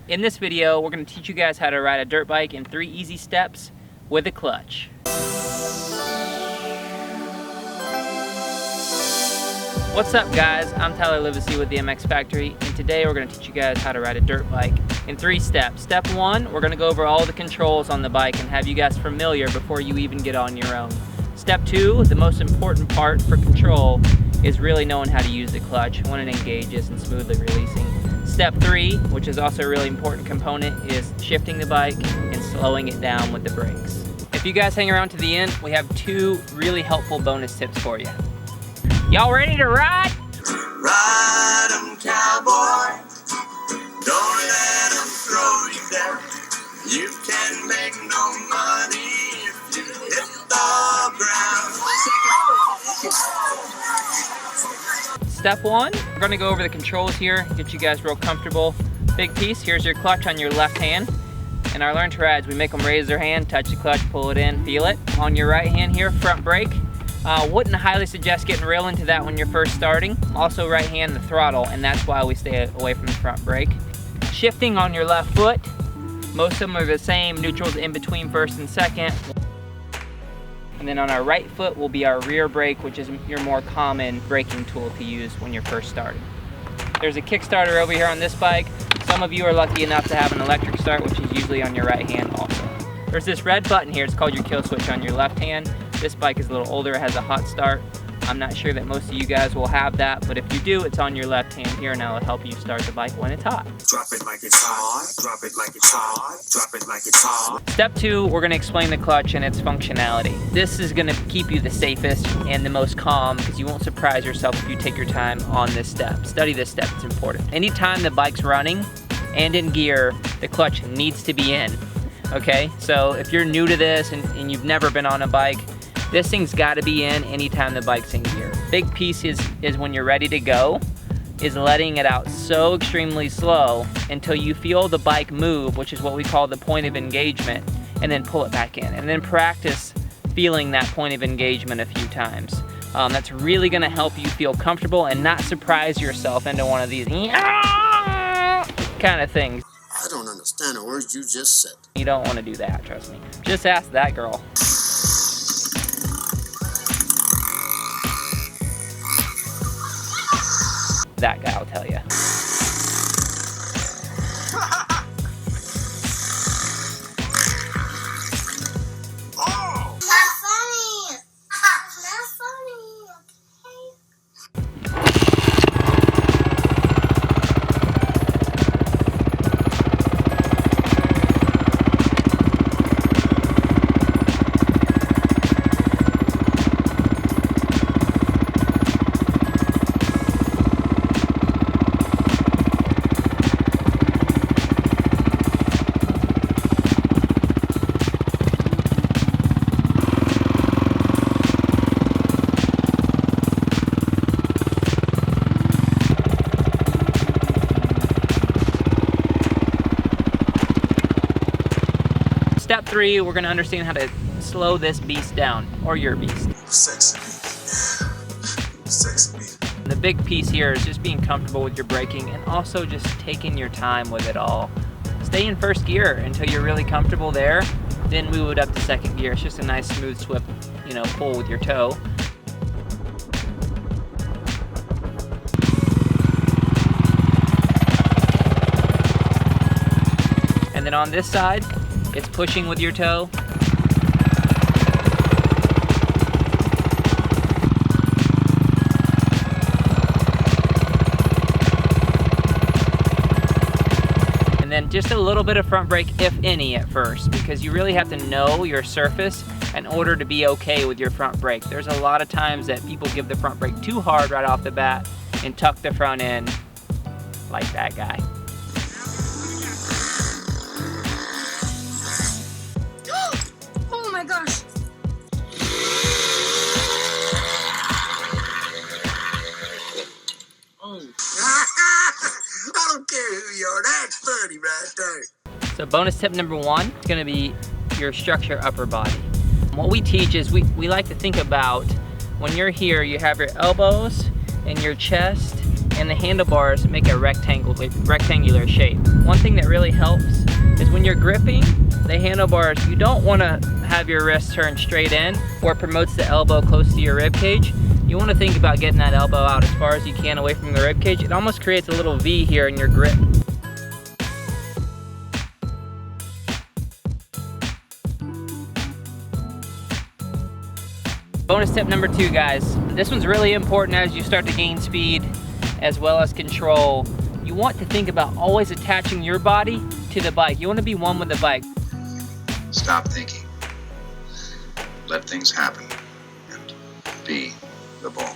In this video, we're going to teach you guys how to ride a dirt bike in 3 easy steps with a clutch. What's up guys, I'm Tyler Livesay with the MX Factory, and today we're going to teach you guys how to ride a dirt bike in 3 steps. Step 1, we're going to go over all the controls on the bike and have you guys familiar before you even get on your own. Step 2, the most important part for control is really knowing how to use the clutch when it engages and smoothly releasing. Step 3, which is also a really important component, is shifting the bike and slowing it down with the brakes. If you guys hang around to the end, we have 2 really helpful bonus tips for you. Y'all ready to ride? Ride 'em, cowboy. Don't let 'em throw you down. You can make no money if you hit the ground. Step 1, we're going to go over the controls here, get you guys real comfortable. Big piece, here's your clutch on your left hand. In our Learn to Rides, we make them raise their hand, touch the clutch, pull it in, feel it. On your right hand here, front brake. Wouldn't highly suggest getting real into that when you're first starting. Also right hand the throttle, and that's why we stay away from the front brake. Shifting on your left foot. Most of them are the same, neutral's in between first and second. And then on our right foot will be our rear brake, which is your more common braking tool to use when you're first starting. There's a Kickstarter over here on this bike. Some of you are lucky enough to have an electric start, which is usually on your right hand also. There's this red button here, it's called your kill switch on your left hand. This bike is a little older, it has a hot start. I'm not sure that most of you guys will have that, but if you do, it's on your left hand here, and that'll help you start the bike when it's hot. Drop it like it's hot, drop it like it's hot, drop it like it's hot. Step 2, we're gonna explain the clutch and its functionality. This is gonna keep you the safest and the most calm because you won't surprise yourself if you take your time on this step. Study this step, it's important. Anytime the bike's running and in gear, the clutch needs to be in. Okay, so if you're new to this and you've never been on a bike, this thing's gotta be in anytime the bike's in gear. Big piece is when you're ready to go, is letting it out so extremely slow until you feel the bike move, which is what we call the point of engagement, and then pull it back in. And then practice feeling that point of engagement a few times. That's really gonna help you feel comfortable and not surprise yourself into one of these kind of things. I don't understand the words you just said. You don't want to do that, trust me. Just ask that girl. That guy will tell you. Oh! Not funny. Not funny, okay? Step 3, we're gonna understand how to slow this beast down, or your beast. Sexy me. Sexy me. The big piece here is just being comfortable with your braking and also just taking your time with it all. Stay in first gear until you're really comfortable there, then move it up to second gear. It's just a nice smooth swip, pull with your toe. And then on this side, it's pushing with your toe. And then just a little bit of front brake, if any, at first, because you really have to know your surface in order to be okay with your front brake. There's a lot of times that people give the front brake too hard right off the bat and tuck the front end like that guy. Oh my gosh. I don't care who you are, that's funny right there. So bonus tip number 1 is gonna be your structure upper body. What we teach is we like to think about when you're here, you have your elbows and your chest and the handlebars make a rectangular shape. One thing that really helps is when you're gripping the handlebars, you don't want to have your wrist turn straight in or it promotes the elbow close to your rib cage. You want to think about getting that elbow out as far as you can away from the rib cage. It almost creates a little V here in your grip. Bonus tip number 2, guys. This one's really important as you start to gain speed as well as control. You want to think about always attaching your body to the bike. You want to be one with the bike. Stop thinking. Let things happen and be the ball.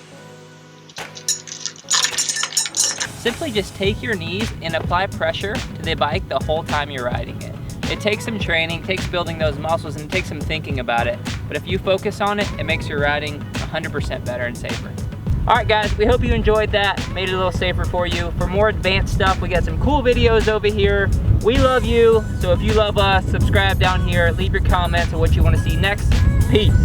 Simply just take your knees and apply pressure to the bike the whole time you're riding it. It takes some training, takes building those muscles, and it takes some thinking about it. But if you focus on it, it makes your riding 100% better and safer. All right, guys, we hope you enjoyed that. Made it a little safer for you. For more advanced stuff, we got some cool videos over here. We love you, so if you love us, subscribe down here. Leave your comments on what you want to see next. Peace.